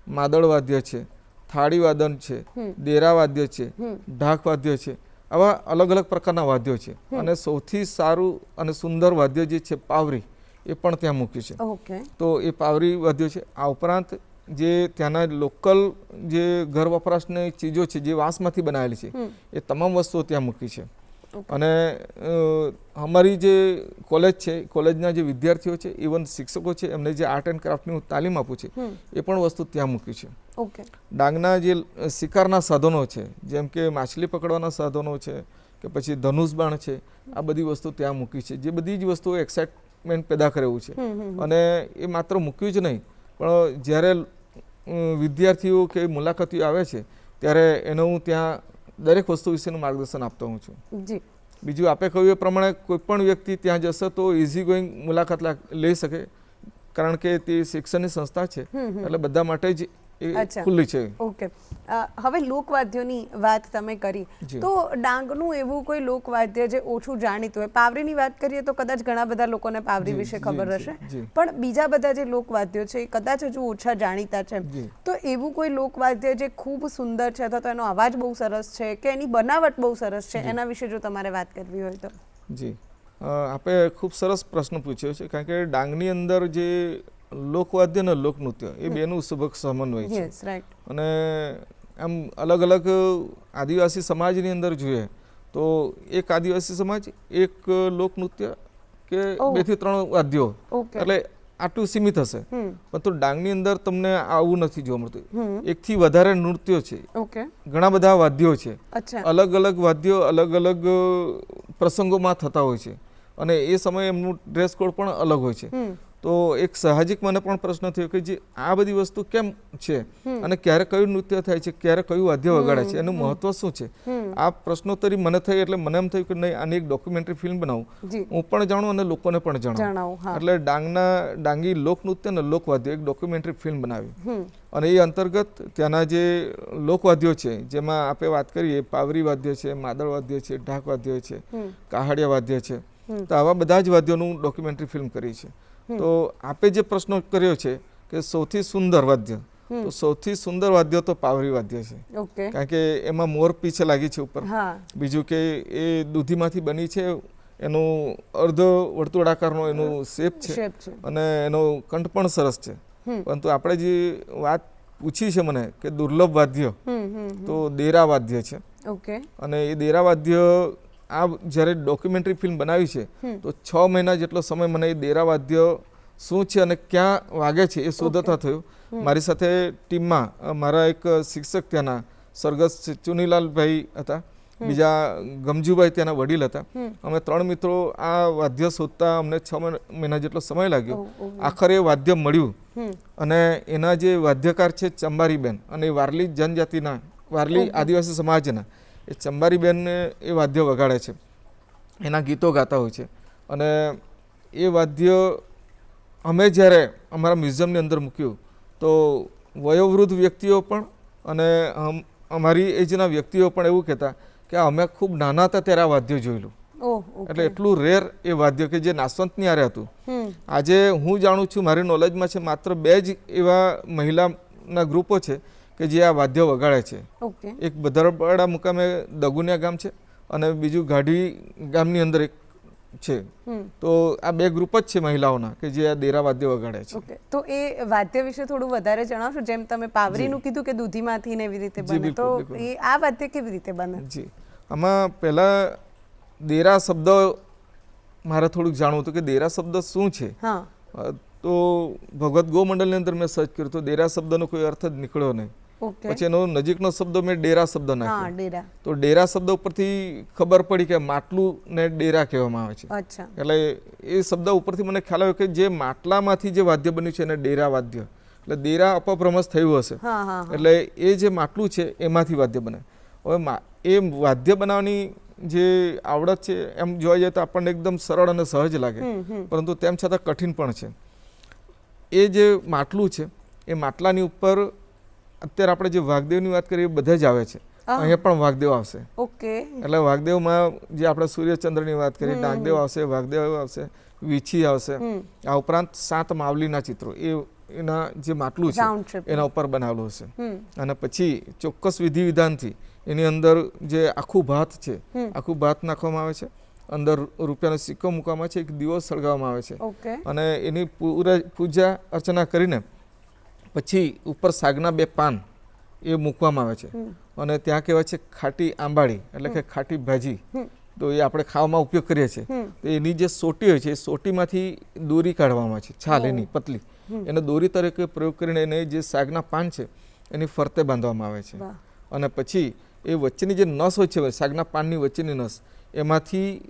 માદળ વાદ્ય છે, થાળી વાદન છે, દેરા વાદ્ય છે, ઢાક વાદ્ય છે, આવા અલગ અલગ પ્રકારના વાદ્યો છે. અને સૌથી સારું અને સુંદર વાદ્ય જે છે પાવરી, એ પણ ત્યાં મૂક્યું છે. તો એ પાવરી વાદ્યો છે. આ ઉપરાંત જે ત્યાંના લોકલ જે ઘર વપરાશની ચીજો છે જે વાંસમાંથી બનાવેલી છે એ તમામ વસ્તુઓ ત્યાં મૂકી છે. અને અમારી જે કોલેજ છે, કોલેજના જે વિદ્યાર્થીઓ છે, ઇવન શિક્ષકો છે, એમને જે આર્ટ એન્ડ ક્રાફ્ટની તાલીમ આપું છે એ પણ વસ્તુ ત્યાં મૂકી છે. ડાંગના જે શિકારના સાધનો છે જેમ કે માછલી પકડવાના સાધનો છે કે પછી ધનુષ બાણ છે, આ બધી વસ્તુ ત્યાં મૂકી છે. જે બધી જ વસ્તુઓ એક્સાઇટમેન્ટ પેદા કરે એવું છે. અને એ માત્ર મૂક્યું જ નહીં પણ જ્યારે વિદ્યાર્થીઓ કે મુલાકાતીઓ આવે છે ત્યારે એને હું ત્યાં દરેક વસ્તુ વિશેનું માર્ગદર્શન આપતો હું છું. બીજું આપે કહ્યું એ પ્રમાણે કોઈ પણ વ્યક્તિ ત્યાં જશે તો ઇઝી ગોઈંગ મુલાકાત લઈ શકે, કારણ કે તે શિક્ષણની સંસ્થા છે એટલે બધા માટે જ એ અચ્છા. ખુલ્લી છે. ઓકે. હવે લોકવાદ્યોની વાત તમે કરી, જી. તો ડાંગનું એવું કોઈ લોકવાદ્ય જે ઓછું જાણીતું હોય, પાવરીની વાત કરીએ તો કદાચ ઘણા બધા લોકોને પાવરી જી, વિશે જી, ખબર જી, હશે, જી. પણ બીજા બધા જે લોકવાદ્યો છે એ કદાચ હજુ ઓછા જાણીતા છે. જી. તો એવું કોઈ લોકવાદ્ય જે ખૂબ સુંદર છે અથવા તો એનો અવાજ બહુ સરસ છે કે એની બનાવટ બહુ સરસ છે, એના વિશે જો તમારે વાત કરવી હોય તો? જી, આપે ખૂબ સરસ પ્રશ્ન પૂછ્યો છે, કારણ કે ડાંગની અંદર જે લોકવાદ્ય અને લોકનૃત્ય એ બેનું સુભગ સમન્વય છે. Yes, right. અને આમ અલગ અલગ આદિવાસી સમાજની અંદર જોઈએ તો એક આદિવાસી સમાજ એક લોકનૃત્ય કે ઓહ. 2 થી 3 વાદ્યો, ઓકે. એટલે આટલું સીમિત હશે. પરંતુ ડાંગની અંદર તમને આવું નથી જોવા મળતું. હમ. 1 થી વધારે નૃત્યો છે, ઓકે. ઘણા બધા વાદ્યો છે, અચ્છા. અલગ અલગ વાદ્યો અલગ અલગ પ્રસંગોમાં થતા હોય છે, અને એ સમયે એમનું ડ્રેસ કોડ પણ અલગ હોય છે. તો એક સાહજિક મને પણ પ્રશ્ન થયો કે જે આ બધી વસ્તુ કેમ છે અને ક્યારે કયું નૃત્ય થાય છે, ક્યારે કયું વાદ્ય વગાડે છે, એનું મહત્વ શું છે, આ પ્રશ્નોત્તરી મને થઈ. એટલે મને એમ થયું કે નહીં, આની એક ડોક્યુમેન્ટરી ફિલ્મ બનાવું, જી. હું પણ જાણું અને લોકોને પણ જણાવો, જણાવું. હા. એટલે ડાંગી લોકનૃત્ય અને લોકવાદ્ય એક ડોક્યુમેન્ટરી ફિલ્મ બનાવી, અને એ અંતર્ગત ત્યાંના જે લોકવાદ્યો છે, જેમાં આપણે વાત કરીએ પાવરી વાદ્ય છે, માદળ વાદ્ય છે, ઢાક વાદ્ય છે, કાહડિયા વાદ્ય છે, તો આવા બધા જ વાદ્યોનું ડોક્યુમેન્ટરી ફિલ્મ કરી છે. તો આપે જે પ્રશ્ન કર્યો છે કે સૌથી સુંદર વાદ્ય, તો સૌથી સુંદર વાદ્ય તો પાવરી વાદ્ય છે. ઓકે. કારણ કે એમાં મોર પીછે લાગી છે ઉપર. હા. બીજું કે એ દૂધીમાંથી બની છે, એનું અર્ધ વર્તુળાકારનો એનું શેપ છે, શેપ છે. અને એનો કંઠ પણ સરસ છે. પરંતુ આપણે જે વાત પૂછી છે મને કે દુર્લભ વાદ્ય, તો દેરા વાદ્ય છે. ઓકે. અને એ દેરા વાદ્ય આ જ્યારે ડોક્યુમેન્ટરી ફિલ્મ બનાવી છે તો 6 મહિના જેટલો સમય મને એ દેરા વાદ્ય શું છે અને ક્યાં વાગે છે એ શોધતા થયું. મારી સાથે ટીમમાં મારા એક શિક્ષક ત્યાંના સરગસ ચુનીલાલભાઈ હતા, બીજા ગમજુભાઈ ત્યાંના વડીલ હતા. અમે 3 મિત્રો આ વાદ્ય શોધતા અમને 6 મહિના જેટલો સમય લાગ્યો. આખરે એ વાદ્ય મળ્યું, અને એના જે વાદ્યકાર છે ચંબારીબેન, અને એ વારલી જનજાતિના, વારલી આદિવાસી સમાજના એ ચંબારીબેન એ વાદ્ય વગાડે છે, એના ગીતો ગાતા હોય છે. અને એ વાદ્ય અમે જ્યારે અમારા મ્યુઝિયમની અંદર મૂક્યું તો વયોવૃદ્ધ વ્યક્તિઓ પણ અને અમારી એજના વ્યક્તિઓ પણ એવું કહેતા કે અમે ખૂબ નાના હતા ત્યારે આ વાદ્ય જોયેલું. એટલે એટલું રેર એ વાદ્ય કે જે નાશવંતની આરે હતું. આજે હું જાણું છું, મારી નોલેજમાં છે, માત્ર 2 જ એવા મહિલાના ગ્રુપો છે કે જે આ વાદ્ય વગાડે છે. એક ભદ્રપાડા મુકામે દગુનિયા ગામ છે, અને બીજું ગાઢી ગામની અંદર એક છે. તો આ 2 ગ્રુપ જ છે મહિલાઓના કે જે આ દેરા વાદ્ય વગાડે છે. ઓકે. તો એ વાદ્ય વિશે થોડું વધારે જણાવશો? જેમ તમે પાવરીનું કીધું કે દૂધીમાંથી ને એવી રીતે બને, તો એ આ વાદ્ય કેવી રીતે બને? જી, આમાં પહેલા દેરા શબ્દ મારે થોડુંક જાણવું હતું કે દેરા શબ્દ શું છે. તો ભગવત ગોમંડલની અંદર મેં સર્ચ કર્યું તો દેરા શબ્દનો કોઈ અર્થ જ નીકળ્યો નહીં. પછી એનો નજીકનો શબ્દ મેં ડેરા શબ્દ નાખ્યો. તો ડેરા શબ્દ ઉપરથી ખબર પડી કે માટલું ને ડેરા કહેવામાં આવે છે. એટલે એ શબ્દ ઉપરથી મને ખ્યાલ આવ્યો કે જે માટલામાંથી જે વાદ્ય બન્યું છે એને ડેરા વાદ્ય, એટલે ડેરા અપભ્રંશ થયું હશે. એટલે એ જે માટલું છે એમાંથી વાદ્ય બને. હવે એ વાદ્ય બનાવવાની જે આવડત છે એમ જોવા જઈએ તો આપણને એકદમ સરળ અને સહજ લાગે, પરંતુ તેમ છતાં કઠિન પણ છે. એ જે માટલું છે એ માટલાની ઉપર અત્યારે આપણે જે વાઘદેવની વાત કરીએ બધા જ આવે છે. અહીંયા પણ વાઘદેવ આવશે. એટલે વાઘદેવમાં જે આપણે સૂર્યચંદ્રની વાત કરીએ, ડાંગદેવ આવશે, વાઘદેવ આવશે, વીછી આવશે. આ ઉપરાંત 7 માવલીના ચિત્રો એના જે માટલું છે એના ઉપર બનાવેલું હશે. અને પછી ચોક્કસ વિધિ વિધાનથી એની અંદર જે આખું ભાત છે, આખું ભાત નાખવામાં આવે છે, અંદર રૂપિયાનો સિક્કો મૂકવામાં આવે છે, એક દીવો સળગાવવામાં આવે છે, અને એની પૂજા અર્ચના કરીને પછી ઉપર સાગના 2 પાન એ મૂકવામાં આવે છે. અને ત્યાં કહેવાય છે ખાટી આંબાળી, એટલે કે ખાટી ભાજી. તો એ આપણે ખાવામાં ઉપયોગ કરીએ છીએ. તો એની જે સોટી હોય છે એ સોટીમાંથી દોરી કાઢવામાં આવે છે, છાલ એની પતલી, એને દોરી તરીકે પ્રયોગ કરીને એને જે સાગના પાન છે એની ફરતે બાંધવામાં આવે છે. અને પછી એ વચ્ચેની જે નસ હોય છે, સાગના પાનની વચ્ચેની નસ, એમાંથી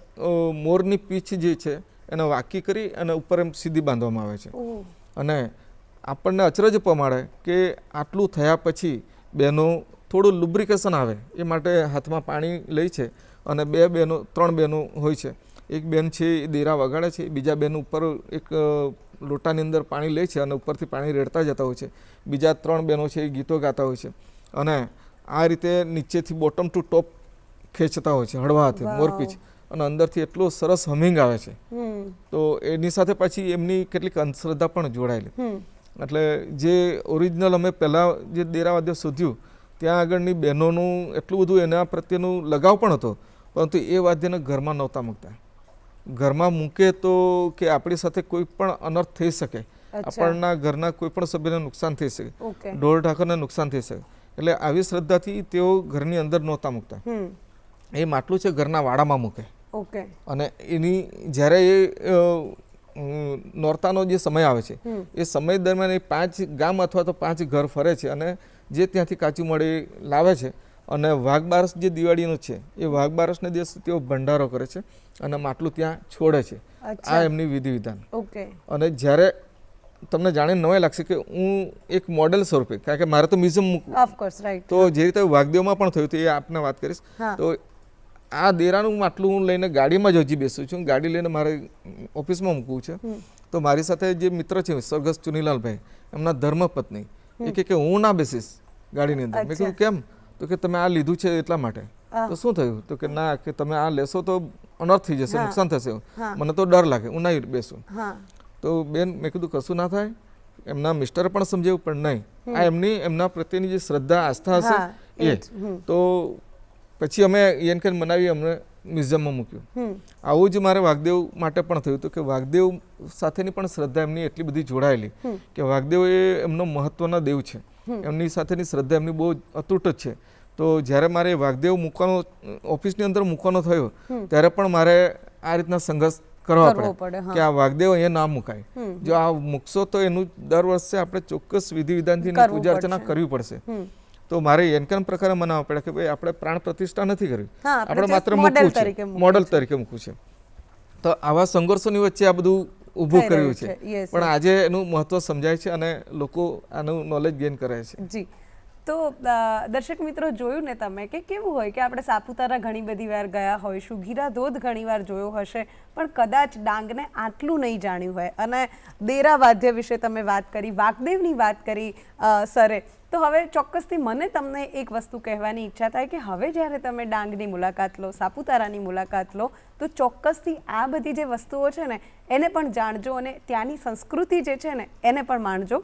મોરની પીછ જે છે એને વાકી કરી અને ઉપર એમ સીધી બાંધવામાં આવે છે. અને આપણને અચરજ પમાડે કે આટલું થયા પછી બહેનો થોડું લુબ્રિકેશન આવે એ માટે હાથમાં પાણી લે છે, અને 3 બહેનો હોય છે. એક બેન છે એ દેરા વગાડે છે, બીજા બેન ઉપર એક લોટાની અંદર પાણી લે છે અને ઉપરથી પાણી રેડતા જતા હોય છે. બીજા 3 બહેનો છે એ ગીતો ગાતા હોય છે અને આ રીતે નીચેથી બોટમ ટુ ટોપ ખેંચતા હોય છે હળવા હાથે મોરપીંછ, અને અંદરથી એટલું સરસ હમિંગ આવે છે. તો એની સાથે પાછી એમની કેટલીક અંધશ્રદ્ધા પણ જોડાયેલી. એટલે જે ઓરિજિનલ અમે પહેલાં જે દેરાવાદ્ય શોધ્યું ત્યાં આગળની બહેનોનું એટલું બધું એના પ્રત્યેનું લગાવ પણ હતો, પરંતુ એ વાદ્યને ઘરમાં નહોતા મૂકતા. ઘરમાં મૂકે તો કે આપણી સાથે કોઈ પણ અનર્થ થઈ શકે, આપણના ઘરના કોઈ પણ સભ્યને નુકસાન થઈ શકે, ઢોર ઢાકરને નુકસાન થઈ શકે. એટલે આવી શ્રદ્ધાથી તેઓ ઘરની અંદર નહોતા મૂકતા. એ માટલું છે ઘરના વાડામાં મૂકે. અને એની જ્યારે એ નોરતાનો જે સમય આવે છે એ સમય દરમિયાન એ 5 ગામ અથવા તો 5 ઘર ફરે છે અને જે ત્યાંથી કાચું મળી લાવે છે. અને વાઘ બારસ જે દિવાળીનું છે એ વાઘ બારસને દિવસે તેઓ ભંડારો કરે છે અને માટલું ત્યાં છોડે છે. આ એમની વિધિ વિધાન. અને જ્યારે તમને જાણીને નવાઈ લાગશે કે હું એક મોડેલ સ્વરૂપે, કારણ કે મારે તો મ્યુઝિયમ મૂકવું, તો જે રીતે વાઘદેવમાં પણ થયું હતું એ આપને વાત કરીશ. તો આ દેરાનું માટલું હું લઈને ગાડીમાં જ હજી બેસું છું, ગાડી લઈને મારે ઓફિસમાં મૂકવું છે. તો મારી સાથે જે મિત્ર છે સ્વર્ગસ્થ ચુનીલાલભાઈ, એમના ધર્મપત્ની, એ કે હું ના બેસીશ ગાડીની અંદર. મેં કીધું કેમ? તો કે તમે આ લીધું છે એટલા માટે. તો શું થયું? તો કે ના, કે તમે આ લેશો તો અનર્થ થઈ જશે, નુકસાન થશે, મને તો ડર લાગે, હું નહીં બેસું. તો બેન, મેં કીધું કશું ના થાય. એમના મિસ્ટરે પણ સમજાવ્યું, પણ નહીં, આ એમના પ્રત્યેની જે શ્રદ્ધા આસ્થા હશે એ. તો પછી અમે એને મનાવી અમને મ્યુઝિયમમાં મૂક્યું. આવું જ મારે વાઘદેવ માટે પણ થયું હતું કે વાઘદેવ સાથેની પણ શ્રદ્ધા એમની એટલી બધી જોડાયેલી કે વાઘદેવ એ એમનો મહત્વના દેવ છે. એમની સાથેની શ્રદ્ધા એમની બહુ અતૂટ જ છે. તો જ્યારે મારે વાઘદેવ મૂકવાનો ઓફિસની અંદર મૂકવાનો થયો ત્યારે પણ મારે આ રીતના સંઘર્ષ કરવા પડે કે આ વાઘદેવ અહીંયા ના મુકાય. જો આ મૂકશો તો એનું દર વર્ષે આપણે ચોક્કસ વિધિ વિધાનથી પૂજા અર્ચના કરવી પડશે. તો મારે એનકન પ્રકારે મનાવવા પડે કે ભાઈ આપણે પ્રાણ પ્રતિષ્ઠા નથી કરવી, આપણે માત્ર મૂકવું છે, મોડલ તરીકે મૂકવું છે. તો આવા સંઘર્ષોની વચ્ચે આ બધું ઊભું કર્યું છે, પણ આજે એનું મહત્વ સમજાય છે અને લોકો આનું નોલેજ ગેઇન કરે છે. જી. તો દર્શક મિત્રો, જોયું ને તમે કે કેવું હોય કે આપણે સાપુતારા ઘણી બધી વાર ગયા હોઈશું, ગીરાધોધ ઘણી વાર જોયો હશે, પણ કદાચ ડાંગને આટલું નહીં જાણ્યું હોય. અને દેરા વાદ્ય વિશે તમે વાત કરી, વાઘદેવની વાત કરી સરે, તો હવે ચોક્કસથી મને તમને એક વસ્તુ કહેવાની ઈચ્છા થાય કે હવે જ્યારે તમે ડાંગની મુલાકાત લો, સાપુતારાની મુલાકાત લો, તો ચોક્કસથી આ બધી જે વસ્તુઓ છે ને એને પણ જાણજો અને ત્યાંની સંસ્કૃતિ જે છે ને એને પણ માણજો.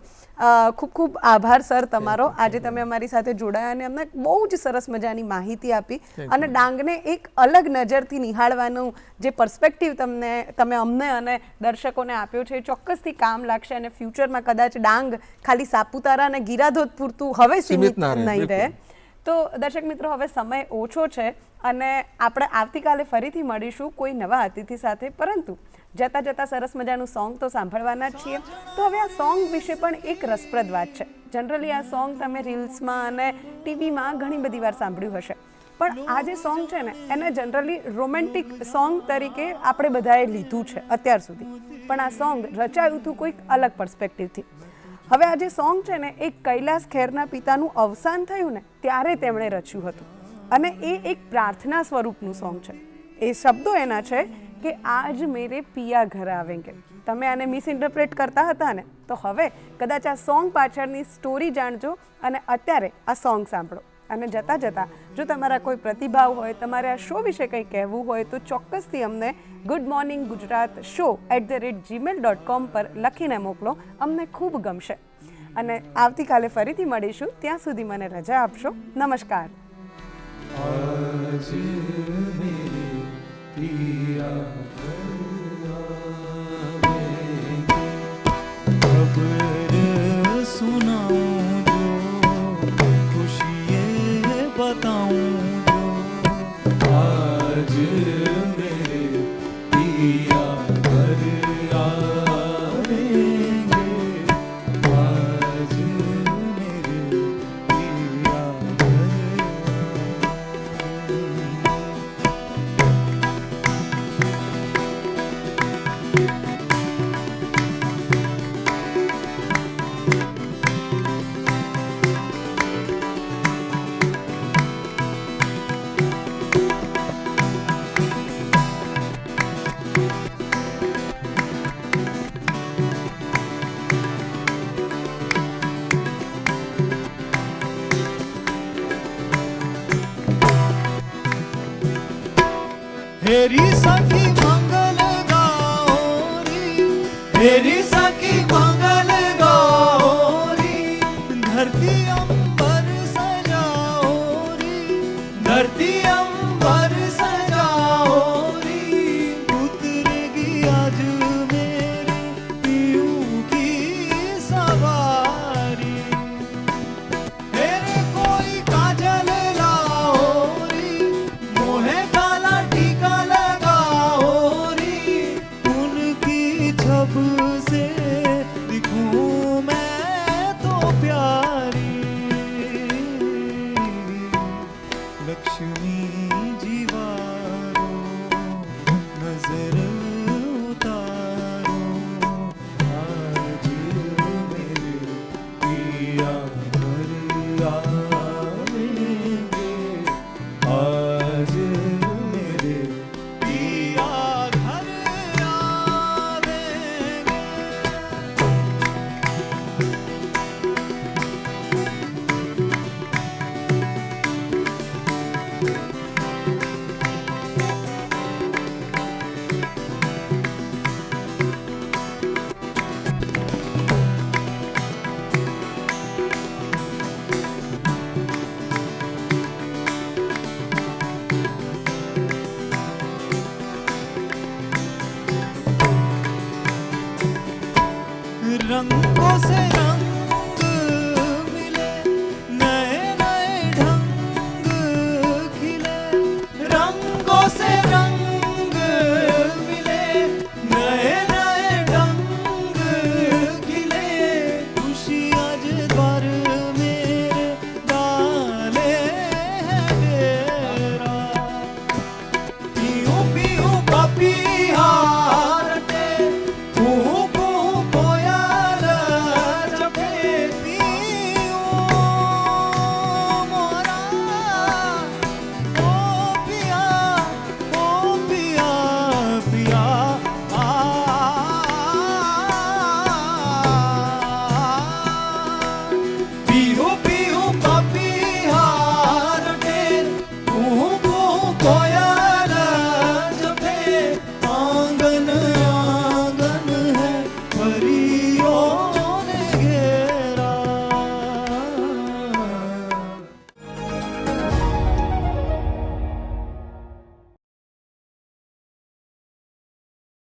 ખૂબ ખૂબ આભાર સર તમારો. આજે તમે અમારી સાથે જોડાયા અને અમને બહુ જ સરસ મજાની માહિતી આપી અને ડાંગને એક અલગ નજરથી નિહાળવાનું જે પર્સપેક્ટિવ તમે અમને અને દર્શકોને આપ્યો છે એ ચોક્કસથી કામ લાગશે. અને ફ્યુચરમાં કદાચ ડાંગ ખાલી સાપુતારા અને ગીરાધોધ પૂરતું હવે સીમિત નહીં રહે. તો દર્શક મિત્રો, હવે સમય ઓછો છે અને આપણે આવતીકાલે ફરીથી મળીશું કોઈ નવા અતિથિ સાથે, પરંતુ જતા જતા સરસ મજાનું સોંગ તો સાંભળવાના જ છીએ. તો હવે આ સોંગ વિશે પણ એક રસપ્રદ વાત છે. જનરલી આ સોંગ તમે રીલ્સમાં અને ટીવીમાં ઘણી બધી વાર સાંભળ્યું હશે, પણ આ જે સોંગ છે ને એને જનરલી રોમેન્ટિક સોંગ તરીકે આપણે બધાએ લીધું છે અત્યાર સુધી, પણ આ સોંગ રચાયું હતું કોઈક અલગ પર્સપેક્ટિવથી. હવે આ જે સોંગ છે ને એ કૈલાસ ખેરના પિતાનું અવસાન થયું ને ત્યારે તેમણે રચ્યું હતું અને એ એક પ્રાર્થના સ્વરૂપનું સોંગ છે. એ શબ્દો એના છે કે આજ મેરે પિયા ઘર આવેંગે. તમે આને મિસઇન્ટરપ્રેટ કરતા હતા ને, તો હવે કદાચ આ સોંગ પાછળની સ્ટોરી જાણજો અને અત્યારે આ સોંગ સાંભળો. અને જતાં જતાં જો તમારા કોઈ પ્રતિભાવ હોય, તમારે આ શો વિશે કંઈ કહેવું હોય, તો ચોક્કસથી અમને good morning Gujarat show @gmail.com પર લખીને મોકલો. અમને ખૂબ ગમશે. અને આવતીકાલે ફરીથી મળીશું. ત્યાં સુધી મને રજા આપશો. નમસ્કાર. मेरी सखी मंगल गौरी, मेरी सखी मंगल गौरी, धरती अंबर सजाओ री, धरती अंबर सजाओ री, उतरेगी आज मेरे पियू की सवारी। मेरे कोई काजल लाओ री, मोहे काला टीका लगाओ री, उनकी छब से दिखूं मैं तो प्यारी। लक्ष्मी